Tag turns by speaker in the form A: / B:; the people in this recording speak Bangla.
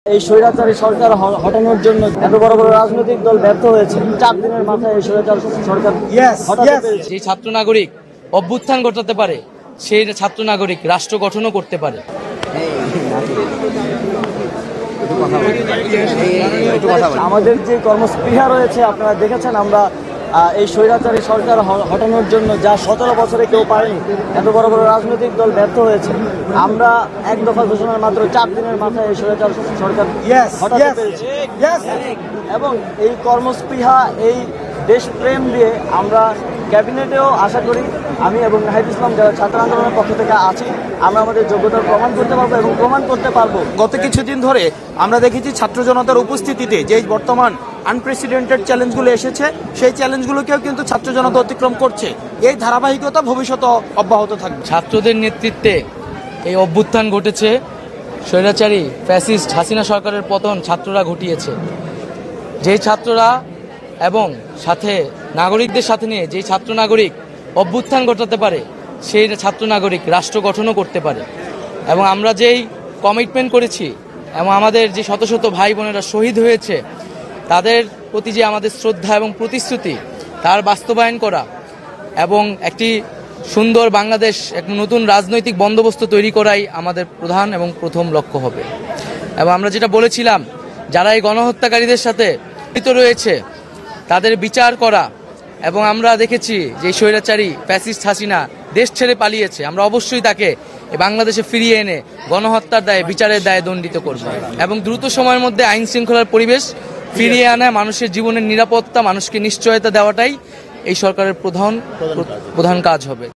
A: এই স্বৈরাচারী সরকার হটানোর জন্য এত বড় বড় রাজনৈতিক দল ব্যর্থ হয়েছে। 4 দিনের মাথায় এই স্বৈরাচার সরকার হটাতে পেরেছে।
B: যে ছাত্র নাগরিক অভ্যুত্থান ঘটাতে পারে, সেই ছাত্র নাগরিক রাষ্ট্র গঠনও করতে পারে।
A: আমাদের যে কর্মস্পৃহা রয়েছে আপনারা দেখেছেন, আমরা এই স্বৈরাচারী সরকার হটানোর জন্য যা 17 বছরে কেউ পারেনি, এত বড় বড় রাজনৈতিক দল ব্যর্থ হয়েছে। আমরা এক দফা ঘোষণার মাত্র 4 দিনের মাথায় এই স্বৈরাচার সরকার হটাতে পেরেছি। এবং এই কর্মস্পৃহা, এই দেশপ্রেম দিয়ে আমরা ক্যাবিনেটেও আশা করি, আমি এবং নাহিদ ইসলাম যারা ছাত্র আন্দোলনের পক্ষ থেকে আছি, আমরা আমাদের যোগ্যতার প্রমাণ করতে পারবো এবং প্রমাণ করতে পারবো।
C: গত কিছুদিন ধরে আমরা দেখেছি ছাত্র জনতার উপস্থিতিতে যে বর্তমান আনপ্রেসিডেন্টেড চ্যালেঞ্জগুলো এসেছে, সেই চ্যালেঞ্জগুলোকেও কিন্তু ছাত্র জনতা অতিক্রম করছে। এই ধারাবাহিকতা ভবিষ্যতে অব্যাহত থাকবে।
B: ছাত্রদের নেতৃত্বে এই অভ্যুত্থান ঘটেছে। স্বৈরাচারী ফ্যাসিস্ট হাসিনা সরকারের পতন ছাত্ররা ঘটিয়েছে। যেই ছাত্ররা এবং সাথে নাগরিকদের সাথে নিয়ে যেই ছাত্র নাগরিক অভ্যুত্থান ঘটাতে পারে, সেই ছাত্র নাগরিক রাষ্ট্র গঠনও করতে পারে। এবং আমরা যেই কমিটমেন্ট করেছি এবং আমাদের যে শত শত ভাই বোনেরা শহীদ হয়েছে, তাদের প্রতি যে আমাদের শ্রদ্ধা এবং প্রতিশ্রুতি, তার বাস্তবায়ন করা এবং একটি সুন্দর বাংলাদেশ, একটা নতুন রাজনৈতিক বন্দোবস্ত তৈরি করাই আমাদের প্রধান এবং প্রথম লক্ষ্য হবে। এবং আমরা যেটা বলেছিলাম, যারা এই গণহত্যাকারীদের সাথে জড়িত রয়েছে তাদের বিচার করা। এবং আমরা দেখেছি যে স্বৈরাচারী ফ্যাসিস্ট হাসিনা দেশ ছেড়ে পালিয়েছে, আমরা অবশ্যই তাকে বাংলাদেশে ফিরিয়ে এনে গণহত্যার দায়ে বিচারের দায়ে দণ্ডিত করব এবং দ্রুত সময়ের মধ্যে আইন শৃঙ্খলার পরিবেশ ফিরিয়ে আনা, মানুষের জীবনের নিরাপত্তা, মানুষকে নিশ্চয়তা দেওয়াটাই এই সরকারের প্রধান কাজ হবে।